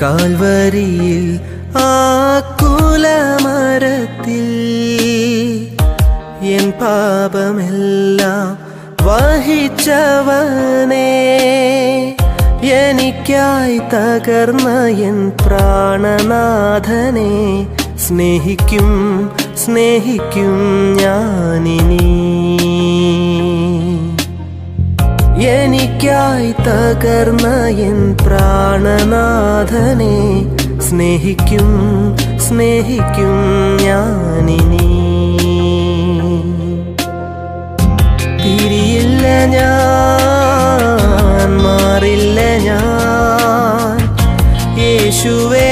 കാൽവരിയിൽ ആ കുലമരത്തിൽ എൻ പാപമെല്ലാം വഹിച്ചവനേ, എനിക്കായി തകർന്ന എൻ പ്രാണനാഥനെ സ്നേഹിക്കും സ്നേഹിക്കും ഞാനിനി. എനിക്കായി തകർന്ന എൻ പ്രാണനാഥനെ സ്നേഹിക്കും സ്നേഹിക്കും ഞാനിനി. തിരിയില്ല ഞാൻ, മാറില്ല ഞാൻ, യേശുവേ